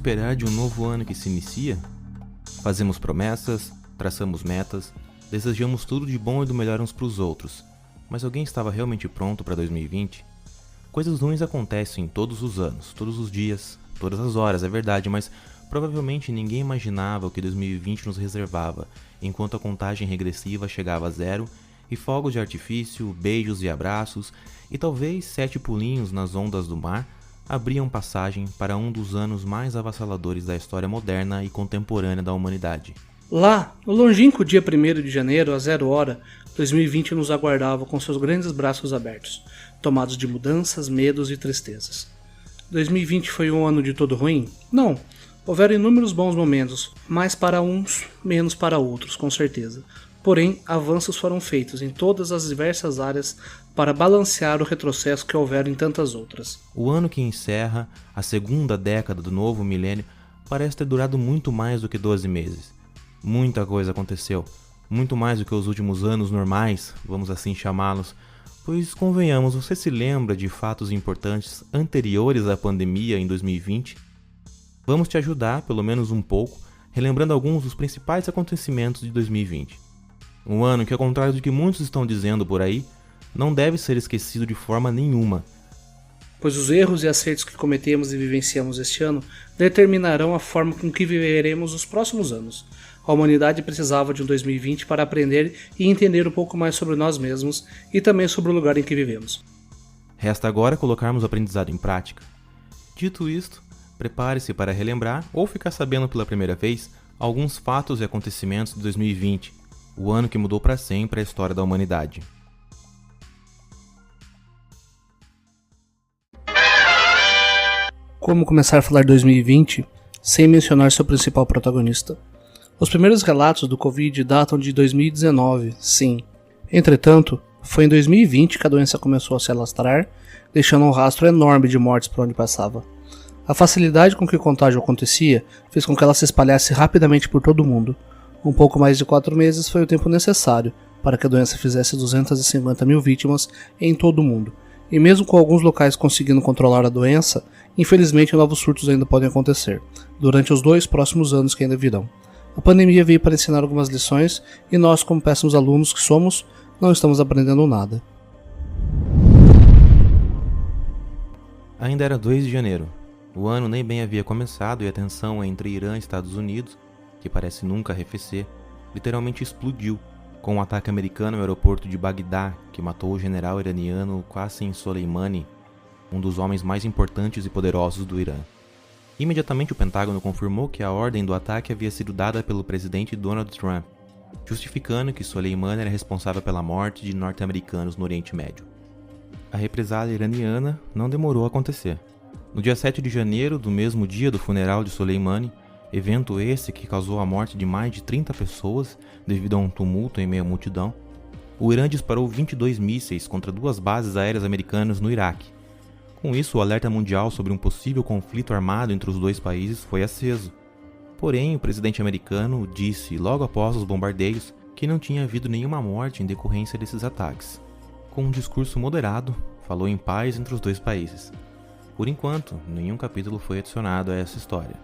esperar de um novo ano que se inicia? Fazemos promessas, traçamos metas, desejamos tudo de bom e do melhor uns para os outros, mas alguém estava realmente pronto para 2020? Coisas ruins acontecem todos os anos, todos os dias, todas as horas, é verdade, mas provavelmente ninguém imaginava o que 2020 nos reservava, enquanto a contagem regressiva chegava a zero e fogos de artifício, beijos e abraços, e talvez 7 pulinhos nas ondas do mar abriam passagem para um dos anos mais avassaladores da história moderna e contemporânea da humanidade. Lá, no longínquo dia 1º de janeiro, às 0 hora, 2020 nos aguardava com seus grandes braços abertos, tomados de mudanças, medos e tristezas. 2020 foi um ano de todo ruim? Não. Houveram inúmeros bons momentos, mais para uns, menos para outros, com certeza. Porém, avanços foram feitos em todas as diversas áreas para balancear o retrocesso que houveram em tantas outras. O ano que encerra a segunda década do novo milênio parece ter durado muito mais do que 12 meses. Muita coisa aconteceu, muito mais do que os últimos anos normais, vamos assim chamá-los, pois convenhamos, você se lembra de fatos importantes anteriores à pandemia em 2020? Vamos te ajudar, pelo menos um pouco, relembrando alguns dos principais acontecimentos de 2020. Um ano que, ao contrário do que muitos estão dizendo por aí, não deve ser esquecido de forma nenhuma. Pois os erros e acertos que cometemos e vivenciamos este ano determinarão a forma com que viveremos os próximos anos. A humanidade precisava de um 2020 para aprender e entender um pouco mais sobre nós mesmos e também sobre o lugar em que vivemos. Resta agora colocarmos o aprendizado em prática. Dito isto, prepare-se para relembrar ou ficar sabendo pela primeira vez alguns fatos e acontecimentos de 2020, o ano que mudou para sempre a história da humanidade. Como começar a falar de 2020 sem mencionar seu principal protagonista? Os primeiros relatos do Covid datam de 2019, sim. Entretanto, foi em 2020 que a doença começou a se alastrar, deixando um rastro enorme de mortes por onde passava. A facilidade com que o contágio acontecia fez com que ela se espalhasse rapidamente por todo o mundo. Um pouco mais de 4 meses foi o tempo necessário para que a doença fizesse 250 mil vítimas em todo o mundo. E mesmo com alguns locais conseguindo controlar a doença, infelizmente novos surtos ainda podem acontecer, durante os 2 próximos anos que ainda virão. A pandemia veio para ensinar algumas lições e nós, como péssimos alunos que somos, não estamos aprendendo nada. Ainda era 2 de janeiro. O ano nem bem havia começado e a tensão entre Irã e Estados Unidos, que parece nunca arrefecer, literalmente explodiu com o ataque americano ao aeroporto de Bagdá, que matou o general iraniano Qasem Soleimani, um dos homens mais importantes e poderosos do Irã. Imediatamente o Pentágono confirmou que a ordem do ataque havia sido dada pelo presidente Donald Trump, justificando que Soleimani era responsável pela morte de norte-americanos no Oriente Médio. A represália iraniana não demorou a acontecer. No dia 7 de janeiro, do mesmo dia do funeral de Soleimani, evento esse que causou a morte de mais de 30 pessoas devido a um tumulto em meio à multidão, o Irã disparou 22 mísseis contra 2 bases aéreas americanas no Iraque. Com isso, o alerta mundial sobre um possível conflito armado entre os 2 países foi aceso. Porém, o presidente americano disse, logo após os bombardeios, que não tinha havido nenhuma morte em decorrência desses ataques. Com um discurso moderado, falou em paz entre os 2 países. Por enquanto, nenhum capítulo foi adicionado a essa história.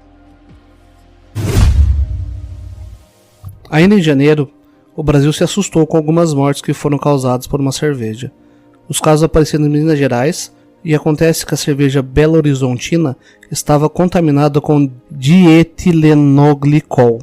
Ainda em janeiro, o Brasil se assustou com algumas mortes que foram causadas por uma cerveja. Os casos apareceram em Minas Gerais e acontece que a cerveja Belo Horizontina estava contaminada com dietilenoglicol.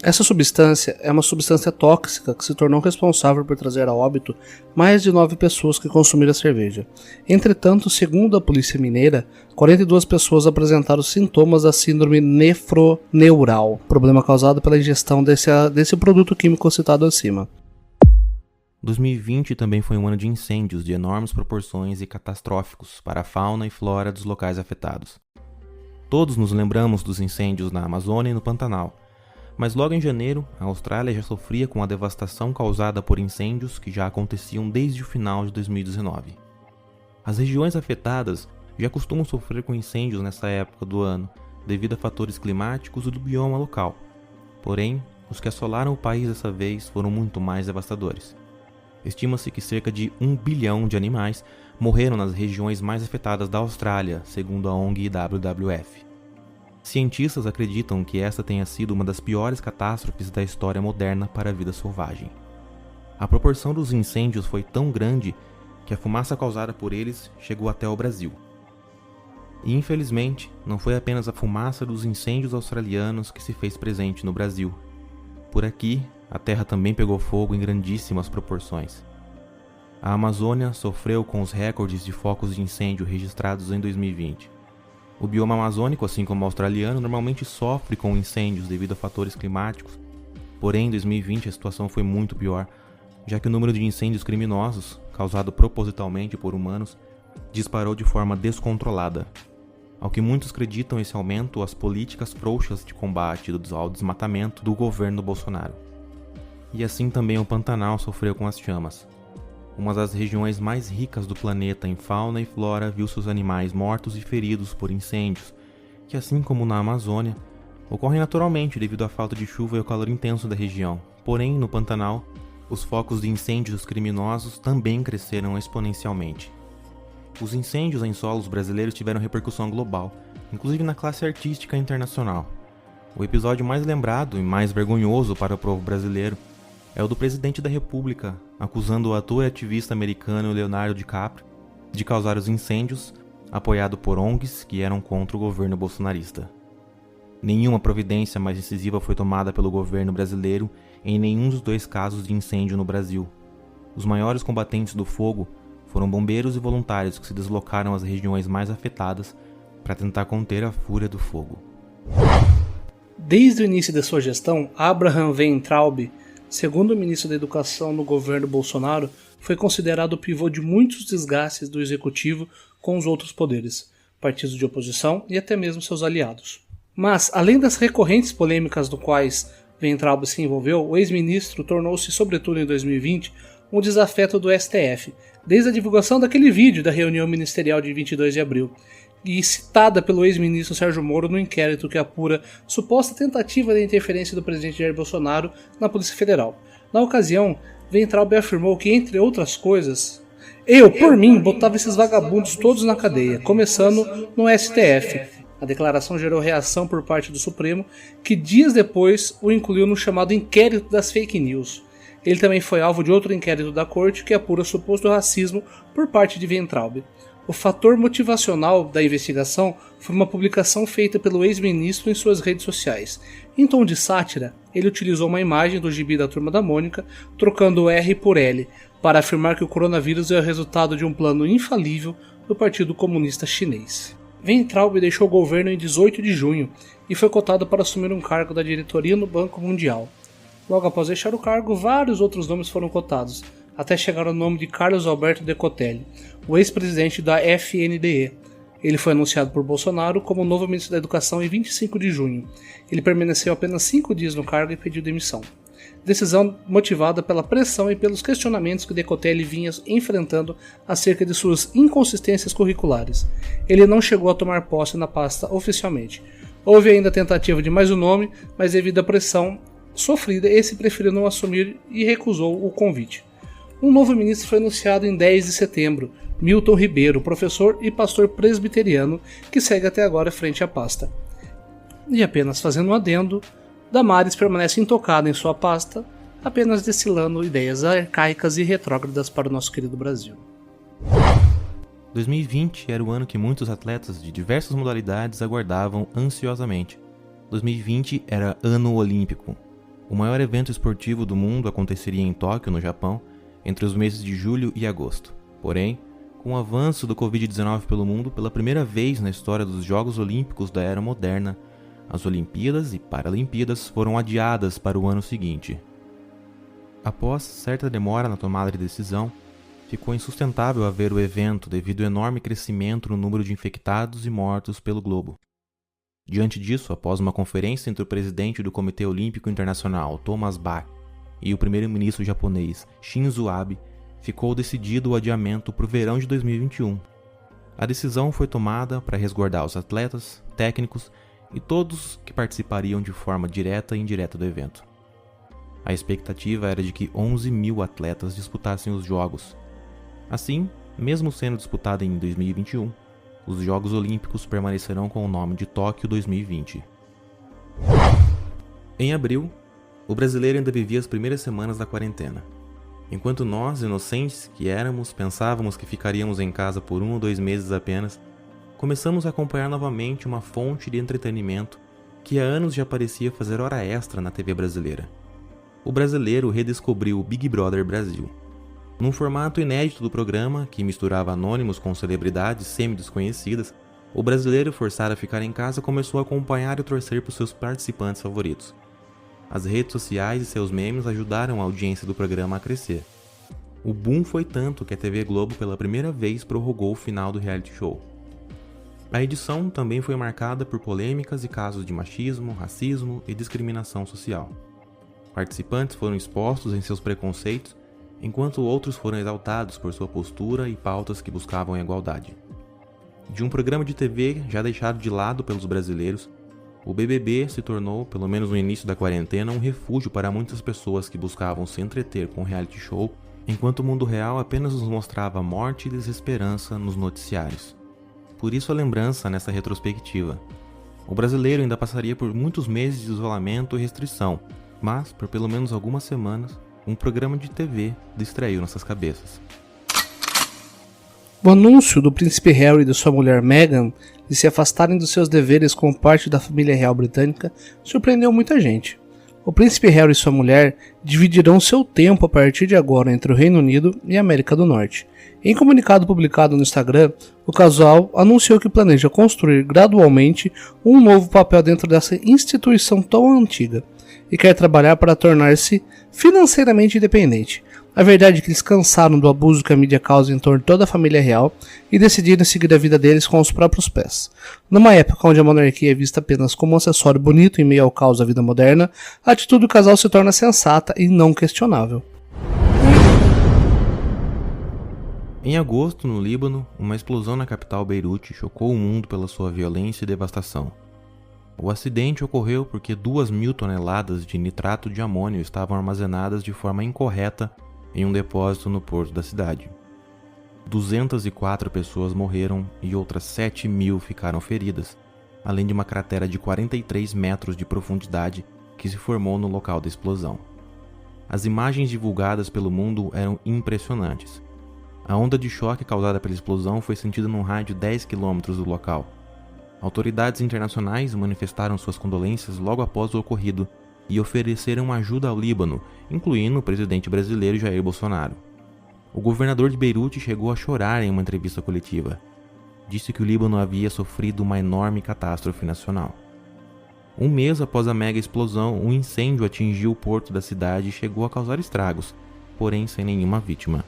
Essa substância é uma substância tóxica que se tornou responsável por trazer a óbito mais de 9 pessoas que consumiram a cerveja. Entretanto, segundo a polícia mineira, 42 pessoas apresentaram sintomas da síndrome nefroneural, problema causado pela ingestão desse produto químico citado acima. 2020 também foi um ano de incêndios de enormes proporções e catastróficos para a fauna e flora dos locais afetados. Todos nos lembramos dos incêndios na Amazônia e no Pantanal, mas logo em janeiro, a Austrália já sofria com a devastação causada por incêndios que já aconteciam desde o final de 2019. As regiões afetadas já costumam sofrer com incêndios nessa época do ano, devido a fatores climáticos e do bioma local. Porém, os que assolaram o país dessa vez foram muito mais devastadores. Estima-se que cerca de 1 bilhão de animais morreram nas regiões mais afetadas da Austrália, segundo a ONG WWF. Cientistas acreditam que esta tenha sido uma das piores catástrofes da história moderna para a vida selvagem. A proporção dos incêndios foi tão grande que a fumaça causada por eles chegou até o Brasil. E infelizmente, não foi apenas a fumaça dos incêndios australianos que se fez presente no Brasil. Por aqui, a terra também pegou fogo em grandíssimas proporções. A Amazônia sofreu com os recordes de focos de incêndio registrados em 2020. O bioma amazônico, assim como o australiano, normalmente sofre com incêndios devido a fatores climáticos. Porém, em 2020 a situação foi muito pior, já que o número de incêndios criminosos, causado propositalmente por humanos, disparou de forma descontrolada. Ao que muitos acreditam esse aumento às políticas frouxas de combate ao desmatamento do governo Bolsonaro. E assim também o Pantanal sofreu com as chamas. Uma das regiões mais ricas do planeta em fauna e flora viu seus animais mortos e feridos por incêndios, que assim como na Amazônia, ocorrem naturalmente devido à falta de chuva e ao calor intenso da região. Porém, no Pantanal, os focos de incêndios criminosos também cresceram exponencialmente. Os incêndios em solos brasileiros tiveram repercussão global, inclusive na classe artística internacional. O episódio mais lembrado e mais vergonhoso para o povo brasileiro é o do presidente da República, acusando o ator e ativista americano Leonardo DiCaprio de causar os incêndios, apoiado por ONGs que eram contra o governo bolsonarista. Nenhuma providência mais incisiva foi tomada pelo governo brasileiro em nenhum dos dois casos de incêndio no Brasil. Os maiores combatentes do fogo foram bombeiros e voluntários que se deslocaram às regiões mais afetadas para tentar conter a fúria do fogo. Desde o início da sua gestão, Abraham Weintraub, segundo o ministro da Educação no governo Bolsonaro, foi considerado o pivô de muitos desgastes do executivo com os outros poderes, partidos de oposição e até mesmo seus aliados. Mas, além das recorrentes polêmicas no quais Weintraub se envolveu, o ex-ministro tornou-se, sobretudo em 2020, um desafeto do STF, desde a divulgação daquele vídeo da reunião ministerial de 22 de abril, e citada pelo ex-ministro Sérgio Moro no inquérito que apura suposta tentativa de interferência do presidente Jair Bolsonaro na Polícia Federal. Na ocasião, Weintraub afirmou que, entre outras coisas, por mim, botava esses vagabundos todos na cadeia, começando no STF. A declaração gerou reação por parte do Supremo, que dias depois o incluiu no chamado inquérito das fake news. Ele também foi alvo de outro inquérito da corte que apura suposto racismo por parte de Weintraub. O fator motivacional da investigação foi uma publicação feita pelo ex-ministro em suas redes sociais. Em tom de sátira, ele utilizou uma imagem do gibi da Turma da Mônica, trocando o R por L, para afirmar que o coronavírus é o resultado de um plano infalível do Partido Comunista Chinês. Weintraub deixou o governo em 18 de junho e foi cotado para assumir um cargo da diretoria no Banco Mundial. Logo após deixar o cargo, vários outros nomes foram cotados, até chegar ao nome de Carlos Alberto Decotelli, o ex-presidente da FNDE. Ele foi anunciado por Bolsonaro como novo ministro da Educação em 25 de junho. Ele permaneceu apenas 5 dias no cargo e pediu demissão. Decisão motivada pela pressão e pelos questionamentos que Decotelli vinha enfrentando acerca de suas inconsistências curriculares. Ele não chegou a tomar posse na pasta oficialmente. Houve ainda a tentativa de mais um nome, mas devido à pressão sofrida, esse preferiu não assumir e recusou o convite. Um novo ministro foi anunciado em 10 de setembro, Milton Ribeiro, professor e pastor presbiteriano, que segue até agora frente à pasta. E apenas fazendo um adendo, Damares permanece intocada em sua pasta, apenas destilando ideias arcaicas e retrógradas para o nosso querido Brasil. 2020 era o ano que muitos atletas de diversas modalidades aguardavam ansiosamente. 2020 era ano olímpico. O maior evento esportivo do mundo aconteceria em Tóquio, no Japão, entre os meses de julho e agosto. Porém, com o avanço do Covid-19 pelo mundo, pela primeira vez na história dos Jogos Olímpicos da Era Moderna, as Olimpíadas e Paralimpíadas foram adiadas para o ano seguinte. Após certa demora na tomada de decisão, ficou insustentável haver o evento devido ao enorme crescimento no número de infectados e mortos pelo globo. Diante disso, após uma conferência entre o presidente do Comitê Olímpico Internacional, Thomas Bach, e o primeiro-ministro japonês, Shinzo Abe, ficou decidido o adiamento para o verão de 2021. A decisão foi tomada para resguardar os atletas, técnicos e todos que participariam de forma direta e indireta do evento. A expectativa era de que 11 mil atletas disputassem os Jogos. Assim, mesmo sendo disputada em 2021, os Jogos Olímpicos permanecerão com o nome de Tóquio 2020. Em abril, o brasileiro ainda vivia as primeiras semanas da quarentena. Enquanto nós, inocentes que éramos, pensávamos que ficaríamos em casa por 1 ou 2 meses apenas, começamos a acompanhar novamente uma fonte de entretenimento que há anos já parecia fazer hora extra na TV brasileira. O brasileiro redescobriu o Big Brother Brasil. Num formato inédito do programa, que misturava anônimos com celebridades semi-desconhecidas, o brasileiro forçado a ficar em casa começou a acompanhar e torcer por seus participantes favoritos. As redes sociais e seus memes ajudaram a audiência do programa a crescer. O boom foi tanto que a TV Globo pela primeira vez prorrogou o final do reality show. A edição também foi marcada por polêmicas e casos de machismo, racismo e discriminação social. Participantes foram expostos em seus preconceitos, enquanto outros foram exaltados por sua postura e pautas que buscavam a igualdade. De um programa de TV já deixado de lado pelos brasileiros, o BBB se tornou, pelo menos no início da quarentena, um refúgio para muitas pessoas que buscavam se entreter com o reality show, enquanto o mundo real apenas nos mostrava morte e desesperança nos noticiários. Por isso a lembrança nessa retrospectiva. O brasileiro ainda passaria por muitos meses de isolamento e restrição, mas, por pelo menos algumas semanas, um programa de TV distraiu nossas cabeças. O anúncio do príncipe Harry e de sua mulher Meghan de se afastarem dos seus deveres como parte da família real britânica surpreendeu muita gente. O príncipe Harry e sua mulher dividirão seu tempo a partir de agora entre o Reino Unido e a América do Norte. Em comunicado publicado no Instagram, o casal anunciou que planeja construir gradualmente um novo papel dentro dessa instituição tão antiga e quer trabalhar para tornar-se financeiramente independente. A verdade é que eles cansaram do abuso que a mídia causa em torno de toda a família real e decidiram seguir a vida deles com os próprios pés. Numa época onde a monarquia é vista apenas como um acessório bonito em meio ao caos da vida moderna, a atitude do casal se torna sensata e não questionável. Em agosto, no Líbano, uma explosão na capital Beirute chocou o mundo pela sua violência e devastação. O acidente ocorreu porque 2.000 toneladas de nitrato de amônio estavam armazenadas de forma incorreta em um depósito no porto da cidade. 204 pessoas morreram e outras 7.000 ficaram feridas, além de uma cratera de 43 metros de profundidade que se formou no local da explosão. As imagens divulgadas pelo mundo eram impressionantes. A onda de choque causada pela explosão foi sentida num raio de 10 km do local. Autoridades internacionais manifestaram suas condolências logo após o ocorrido e ofereceram ajuda ao Líbano, incluindo o presidente brasileiro Jair Bolsonaro. O governador de Beirute chegou a chorar em uma entrevista coletiva. Disse que o Líbano havia sofrido uma enorme catástrofe nacional. Um mês após a mega explosão, um incêndio atingiu o porto da cidade e chegou a causar estragos, porém sem nenhuma vítima.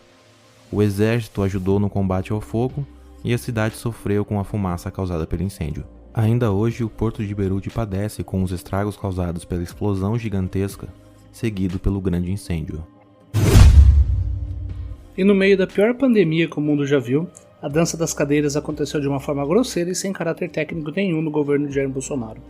O exército ajudou no combate ao fogo e a cidade sofreu com a fumaça causada pelo incêndio. Ainda hoje, o porto de Beirute padece com os estragos causados pela explosão gigantesca, seguido pelo grande incêndio. E no meio da pior pandemia que o mundo já viu, a dança das cadeiras aconteceu de uma forma grosseira e sem caráter técnico nenhum no governo de Jair Bolsonaro.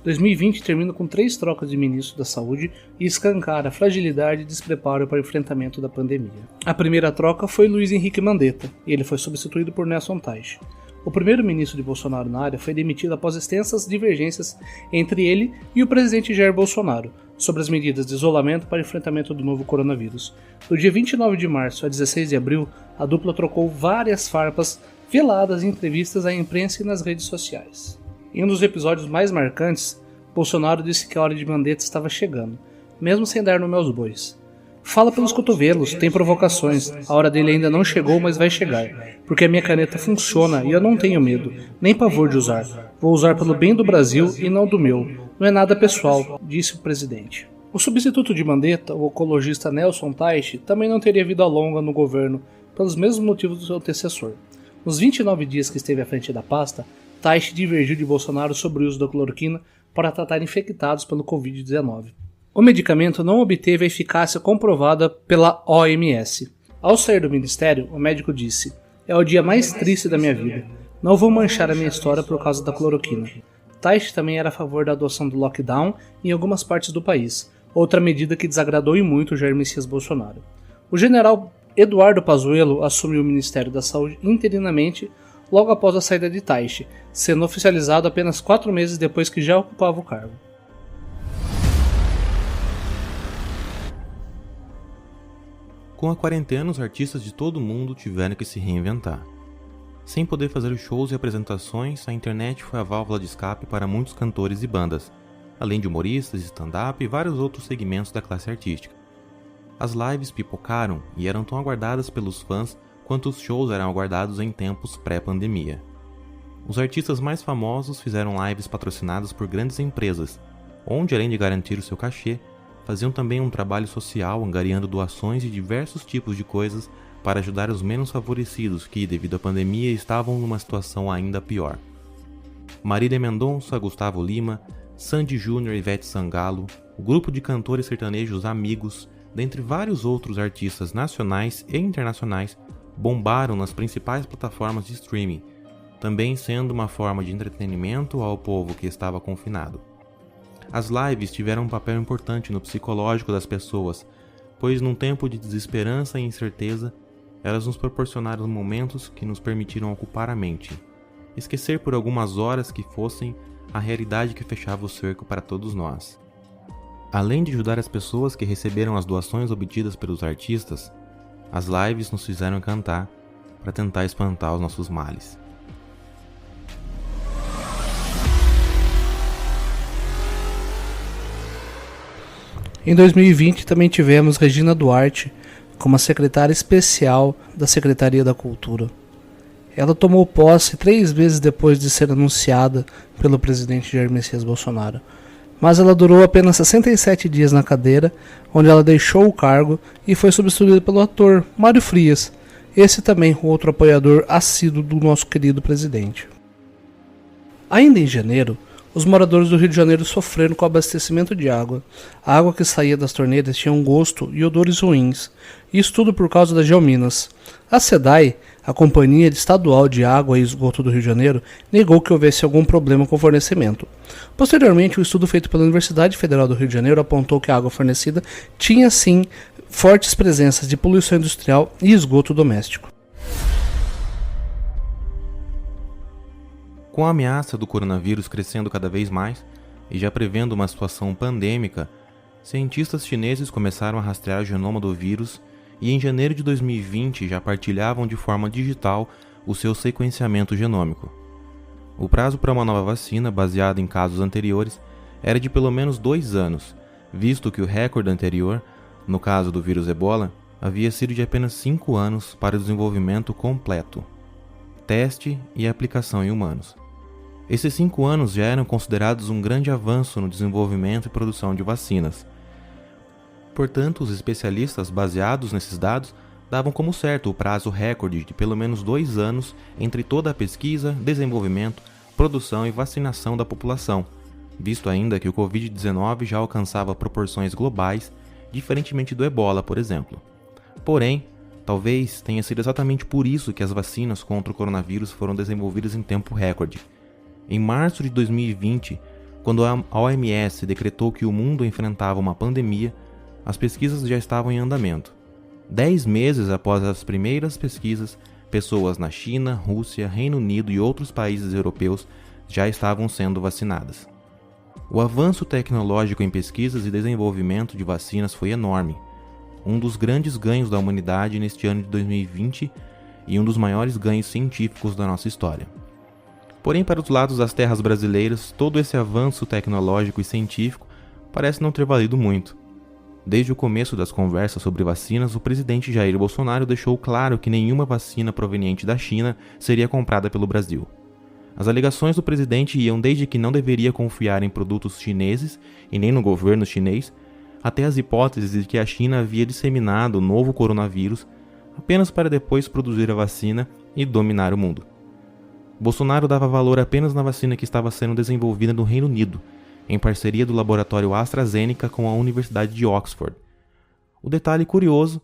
2020 termina com 3 trocas de ministro da Saúde e escancara a fragilidade e despreparo para o enfrentamento da pandemia. A primeira troca foi Luiz Henrique Mandetta, e ele foi substituído por Nelson Teich. O primeiro-ministro de Bolsonaro na área foi demitido após extensas divergências entre ele e o presidente Jair Bolsonaro sobre as medidas de isolamento para o enfrentamento do novo coronavírus. Do dia 29 de março a 16 de abril, a dupla trocou várias farpas veladas em entrevistas à imprensa e nas redes sociais. Em um dos episódios mais marcantes, Bolsonaro disse que a hora de Mandetta estava chegando, mesmo sem dar nome aos bois. Fala pelos cotovelos, tem provocações, a hora dele ainda não chegou, mas vai chegar, porque a minha caneta funciona e eu não tenho medo, nem pavor de usar. Vou usar pelo bem do Brasil e não do meu. Não é nada pessoal, disse o presidente. O substituto de Mandetta, o ecologista Nelson Teich, também não teria vida longa no governo, pelos mesmos motivos do seu antecessor. Nos 29 dias que esteve à frente da pasta, Teich divergiu de Bolsonaro sobre o uso da cloroquina para tratar infectados pelo Covid-19. O medicamento não obteve a eficácia comprovada pela OMS. Ao sair do ministério, o médico disse: "É o dia mais triste da minha vida. Não vou manchar a minha história por causa da cloroquina." Teich também era a favor da adoção do lockdown em algumas partes do país, outra medida que desagradou e muito Jair Messias Bolsonaro. O general Eduardo Pazuello assumiu o Ministério da Saúde interinamente, logo após a saída de Taishi, sendo oficializado apenas 4 meses depois que já ocupava o cargo. Com a quarentena, os artistas de todo o mundo tiveram que se reinventar. Sem poder fazer shows e apresentações, a internet foi a válvula de escape para muitos cantores e bandas, além de humoristas, stand-up e vários outros segmentos da classe artística. As lives pipocaram e eram tão aguardadas pelos fãs quanto os shows eram aguardados em tempos pré-pandemia. Os artistas mais famosos fizeram lives patrocinadas por grandes empresas, onde, além de garantir o seu cachê, faziam também um trabalho social angariando doações de diversos tipos de coisas para ajudar os menos favorecidos que, devido à pandemia, estavam numa situação ainda pior. Marília Mendonça, Gustavo Lima, Sandy Júnior e Ivete Sangalo, o grupo de cantores sertanejos Amigos, dentre vários outros artistas nacionais e internacionais, bombaram nas principais plataformas de streaming, também sendo uma forma de entretenimento ao povo que estava confinado. As lives tiveram um papel importante no psicológico das pessoas, pois num tempo de desesperança e incerteza, elas nos proporcionaram momentos que nos permitiram ocupar a mente, esquecer por algumas horas que fossem a realidade que fechava o cerco para todos nós. Além de ajudar as pessoas que receberam as doações obtidas pelos artistas, as lives nos fizeram cantar para tentar espantar os nossos males. Em 2020 também tivemos Regina Duarte como a secretária especial da Secretaria da Cultura. Ela tomou posse 3 meses depois de ser anunciada pelo presidente Jair Messias Bolsonaro, mas ela durou apenas 67 dias na cadeira, onde ela deixou o cargo e foi substituída pelo ator Mário Frias, esse também outro apoiador assíduo do nosso querido presidente. Ainda em janeiro, os moradores do Rio de Janeiro sofreram com o abastecimento de água. A água que saía das torneiras tinha um gosto e odores ruins, isso tudo por causa das Geominas. A SEDAI, a Companhia Estadual de Água e Esgoto do Rio de Janeiro, negou que houvesse algum problema com o fornecimento. Posteriormente, o estudo feito pela Universidade Federal do Rio de Janeiro apontou que a água fornecida tinha sim fortes presenças de poluição industrial e esgoto doméstico. Com a ameaça do coronavírus crescendo cada vez mais, e já prevendo uma situação pandêmica, cientistas chineses começaram a rastrear o genoma do vírus e em janeiro de 2020 já partilhavam de forma digital o seu sequenciamento genômico. O prazo para uma nova vacina, baseada em casos anteriores, era de pelo menos 2 anos, visto que o recorde anterior, no caso do vírus Ebola, havia sido de apenas 5 anos para o desenvolvimento completo, teste e aplicação em humanos. Esses 5 anos já eram considerados um grande avanço no desenvolvimento e produção de vacinas. Portanto, os especialistas, baseados nesses dados, davam como certo o prazo recorde de pelo menos 2 anos entre toda a pesquisa, desenvolvimento, produção e vacinação da população, visto ainda que o Covid-19 já alcançava proporções globais, diferentemente do Ebola, por exemplo. Porém, talvez tenha sido exatamente por isso que as vacinas contra o coronavírus foram desenvolvidas em tempo recorde. Em março de 2020, quando a OMS decretou que o mundo enfrentava uma pandemia, as pesquisas já estavam em andamento. 10 meses após as primeiras pesquisas, pessoas na China, Rússia, Reino Unido e outros países europeus já estavam sendo vacinadas. O avanço tecnológico em pesquisas e desenvolvimento de vacinas foi enorme, um dos grandes ganhos da humanidade neste ano de 2020 e um dos maiores ganhos científicos da nossa história. Porém, para os lados das terras brasileiras, todo esse avanço tecnológico e científico parece não ter valido muito. Desde o começo das conversas sobre vacinas, o presidente Jair Bolsonaro deixou claro que nenhuma vacina proveniente da China seria comprada pelo Brasil. As alegações do presidente iam desde que não deveria confiar em produtos chineses e nem no governo chinês, até as hipóteses de que a China havia disseminado o novo coronavírus apenas para depois produzir a vacina e dominar o mundo. Bolsonaro dava valor apenas na vacina que estava sendo desenvolvida no Reino Unido, em parceria do laboratório AstraZeneca com a Universidade de Oxford. O detalhe curioso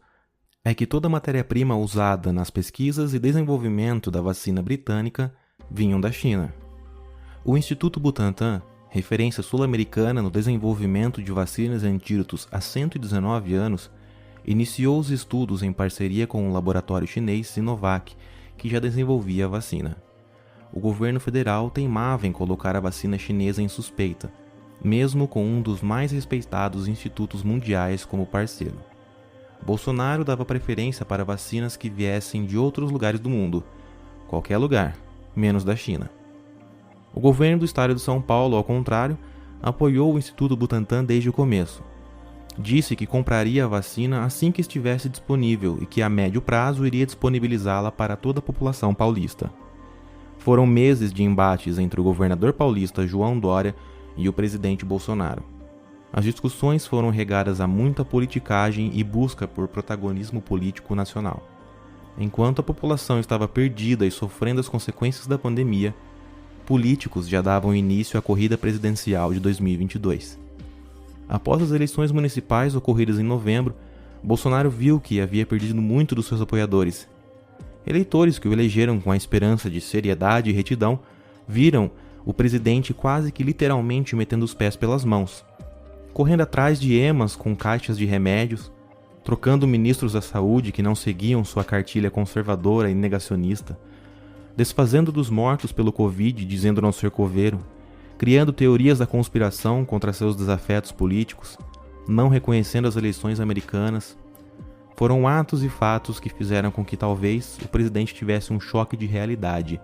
é que toda a matéria-prima usada nas pesquisas e desenvolvimento da vacina britânica vinham da China. O Instituto Butantan, referência sul-americana no desenvolvimento de vacinas e antídotos há 119 anos, iniciou os estudos em parceria com o laboratório chinês Sinovac, que já desenvolvia a vacina. o governo federal teimava em colocar a vacina chinesa em suspeita, mesmo com um dos mais respeitados institutos mundiais como parceiro. Bolsonaro dava preferência para vacinas que viessem de outros lugares do mundo, qualquer lugar, menos da China. O governo do estado de São Paulo, ao contrário, apoiou o Instituto Butantan desde o começo. Disse que compraria a vacina assim que estivesse disponível e que a médio prazo iria disponibilizá-la para toda a população paulista. Foram meses de embates entre o governador paulista João Dória e o presidente Bolsonaro. As discussões foram regadas a muita politicagem e busca por protagonismo político nacional. Enquanto a população estava perdida e sofrendo as consequências da pandemia, políticos já davam início à corrida presidencial de 2022. Após as eleições municipais ocorridas em novembro, Bolsonaro viu que havia perdido muito dos seus apoiadores. Eleitores que o elegeram com a esperança de seriedade e retidão, viram o presidente quase que literalmente metendo os pés pelas mãos, correndo atrás de emas com caixas de remédios, trocando ministros da saúde que não seguiam sua cartilha conservadora e negacionista, desfazendo dos mortos pelo Covid dizendo não ser coveiro, criando teorias da conspiração contra seus desafetos políticos, não reconhecendo as eleições americanas. Foram atos e fatos que fizeram com que talvez o presidente tivesse um choque de realidade,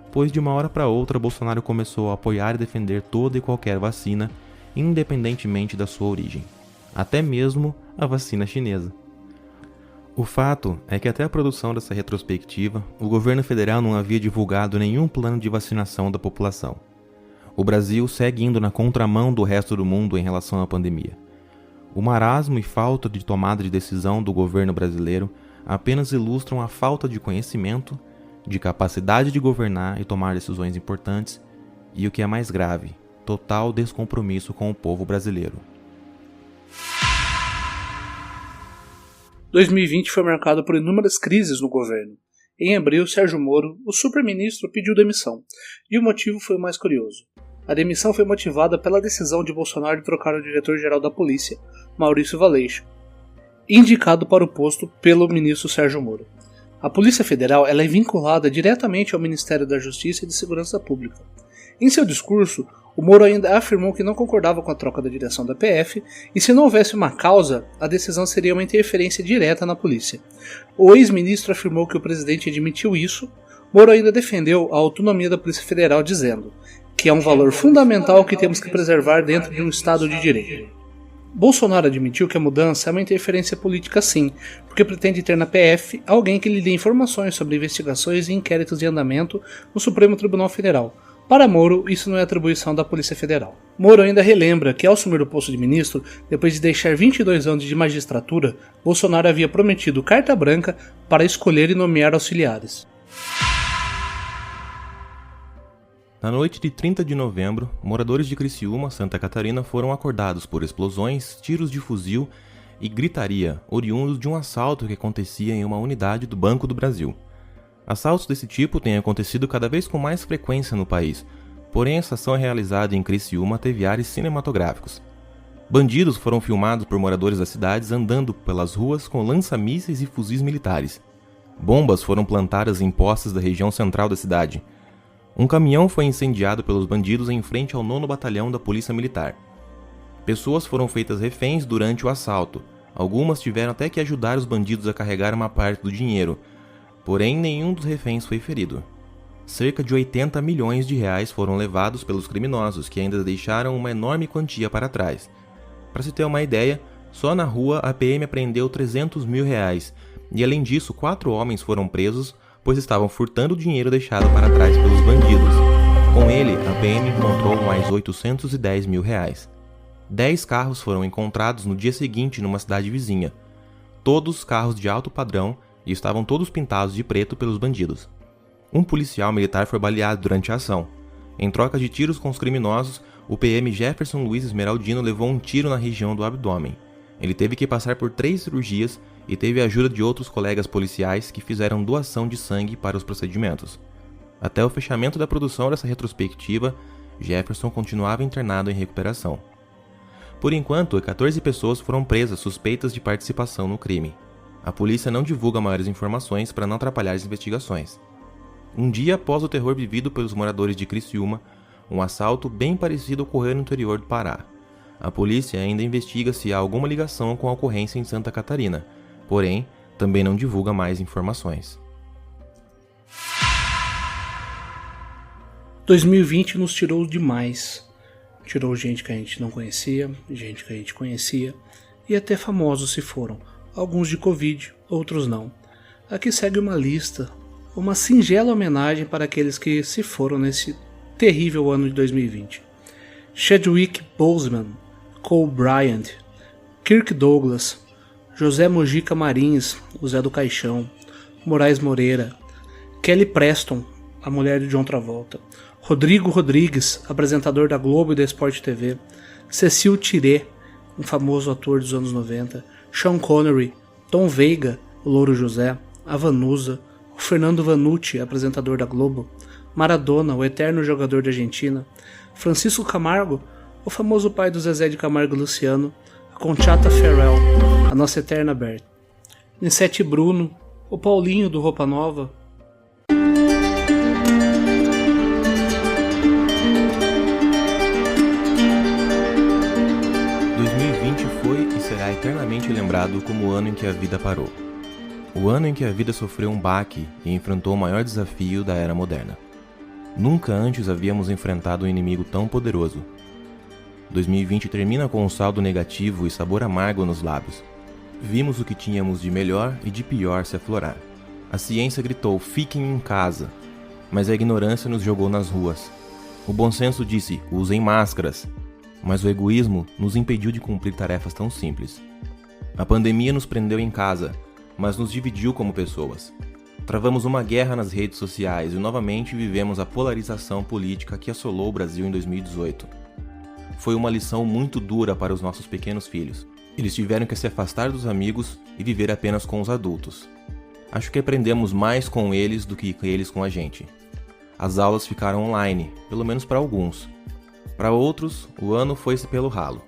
pois de uma hora para outra Bolsonaro começou a apoiar e defender toda e qualquer vacina, independentemente da sua origem, até mesmo a vacina chinesa. O fato é que até a produção dessa retrospectiva, o governo federal não havia divulgado nenhum plano de vacinação da população. O Brasil segue indo na contramão do resto do mundo em relação à pandemia. O marasmo e falta de tomada de decisão do governo brasileiro apenas ilustram a falta de conhecimento, de capacidade de governar e tomar decisões importantes e, o que é mais grave, total descompromisso com o povo brasileiro. 2020 foi marcado por inúmeras crises no governo. Em abril, Sérgio Moro, o super-ministro, pediu demissão, e o motivo foi o mais curioso. A demissão foi motivada pela decisão de Bolsonaro de trocar o diretor-geral da polícia, Maurício Valeixo, indicado para o posto pelo ministro Sérgio Moro. A Polícia Federal ela é vinculada diretamente ao Ministério da Justiça e de Segurança Pública. Em seu discurso, o Moro ainda afirmou que não concordava com a troca da direção da PF e, se não houvesse uma causa, a decisão seria uma interferência direta na polícia. O ex-ministro afirmou que o presidente admitiu isso. Moro ainda defendeu a autonomia da Polícia Federal, dizendo que é um valor fundamental que temos que preservar dentro de um Estado de Direito. Bolsonaro admitiu que a mudança é uma interferência política sim, porque pretende ter na PF alguém que lhe dê informações sobre investigações e inquéritos em andamento no Supremo Tribunal Federal. Para Moro, isso não é atribuição da Polícia Federal. Moro ainda relembra que, ao assumir o posto de ministro, depois de deixar 22 anos de magistratura, Bolsonaro havia prometido carta branca para escolher e nomear auxiliares. Na noite de 30 de novembro, moradores de Criciúma, Santa Catarina, foram acordados por explosões, tiros de fuzil e gritaria, oriundos de um assalto que acontecia em uma unidade do Banco do Brasil. Assaltos desse tipo têm acontecido cada vez com mais frequência no país, porém essa ação realizada em Criciúma teve ares cinematográficos. Bandidos foram filmados por moradores das cidades andando pelas ruas com lança-mísseis e fuzis militares. Bombas foram plantadas em postes da região central da cidade. Um caminhão foi incendiado pelos bandidos em frente ao 9º Batalhão da Polícia Militar. Pessoas foram feitas reféns durante o assalto. Algumas tiveram até que ajudar os bandidos a carregar uma parte do dinheiro, porém nenhum dos reféns foi ferido. Cerca de 80 milhões de reais foram levados pelos criminosos, que ainda deixaram uma enorme quantia para trás. Para se ter uma ideia, só na rua a PM apreendeu 300 mil reais, e além disso 4 homens foram presos, pois estavam furtando o dinheiro deixado para trás pelos bandidos. Com ele, a PM encontrou mais 810 mil reais. 10 carros foram encontrados no dia seguinte numa cidade vizinha. Todos carros de alto padrão e estavam todos pintados de preto pelos bandidos. Um policial militar foi baleado durante a ação. Em troca de tiros com os criminosos, o PM Jefferson Luiz Esmeraldino levou um tiro na região do abdômen. Ele teve que passar por 3 cirurgias e teve a ajuda de outros colegas policiais que fizeram doação de sangue para os procedimentos. Até o fechamento da produção dessa retrospectiva, Jefferson continuava internado em recuperação. Por enquanto, 14 pessoas foram presas suspeitas de participação no crime. A polícia não divulga maiores informações para não atrapalhar as investigações. Um dia após o terror vivido pelos moradores de Criciúma, um assalto bem parecido ocorreu no interior do Pará. A polícia ainda investiga se há alguma ligação com a ocorrência em Santa Catarina, porém, também não divulga mais informações. 2020 nos tirou demais. Tirou gente que a gente não conhecia, gente que a gente conhecia, e até famosos se foram. Alguns de Covid, outros não. Aqui segue uma lista, uma singela homenagem para aqueles que se foram nesse terrível ano de 2020. Chadwick Boseman, Cole Bryant, Kirk Douglas, José Mojica Marins, o Zé do Caixão, Moraes Moreira, Kelly Preston, a mulher de John Travolta, Rodrigo Rodrigues, apresentador da Globo e da Sport TV, Cecil Tiré, um famoso ator dos anos 90, Sean Connery, Tom Veiga, o Louro José, a Vanusa, o Fernando Vanucci, apresentador da Globo, Maradona, o eterno jogador da Argentina, Francisco Camargo, o famoso pai do Zezé de Camargo e Luciano, a Conchata Ferrell, a nossa eterna Berta, Nissete Bruno, o Paulinho do Roupa Nova, 2020 foi e será eternamente lembrado como o ano em que a vida parou. O ano em que a vida sofreu um baque e enfrentou o maior desafio da era moderna. Nunca antes havíamos enfrentado um inimigo tão poderoso. 2020 termina com um saldo negativo e sabor amargo nos lábios. Vimos o que tínhamos de melhor e de pior se aflorar. A ciência gritou: fiquem em casa, mas a ignorância nos jogou nas ruas. O bom senso disse: usem máscaras, mas o egoísmo nos impediu de cumprir tarefas tão simples. A pandemia nos prendeu em casa, mas nos dividiu como pessoas. Travamos uma guerra nas redes sociais e novamente vivemos a polarização política que assolou o Brasil em 2018. Foi uma lição muito dura para os nossos pequenos filhos. Eles tiveram que se afastar dos amigos e viver apenas com os adultos. Acho que aprendemos mais com eles do que eles com a gente. As aulas ficaram online, pelo menos para alguns. Para outros, o ano foi-se pelo ralo.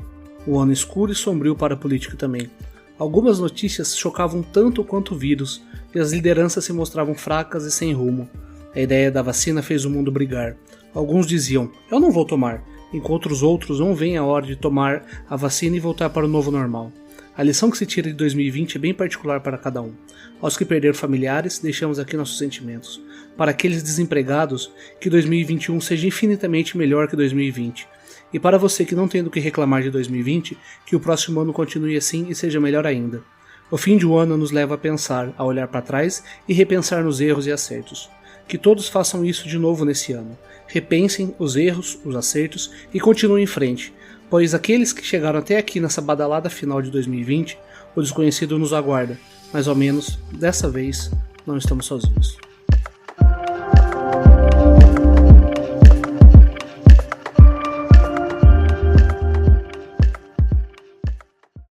O ano escuro e sombrio para a política também. Algumas notícias chocavam tanto quanto o vírus, e as lideranças se mostravam fracas e sem rumo. A ideia da vacina fez o mundo brigar. Alguns diziam: eu não vou tomar, enquanto os outros não veem a hora de tomar a vacina e voltar para o novo normal. A lição que se tira de 2020 é bem particular para cada um. Aos que perderam familiares, deixamos aqui nossos sentimentos. Para aqueles desempregados, que 2021 seja infinitamente melhor que 2020. E para você que não tem do que reclamar de 2020, que o próximo ano continue assim e seja melhor ainda. O fim de um ano nos leva a pensar, a olhar para trás e repensar nos erros e acertos. Que todos façam isso de novo nesse ano. Repensem os erros, os acertos e continuem em frente, pois aqueles que chegaram até aqui nessa badalada final de 2020, o desconhecido nos aguarda, mas ao menos, dessa vez, não estamos sozinhos.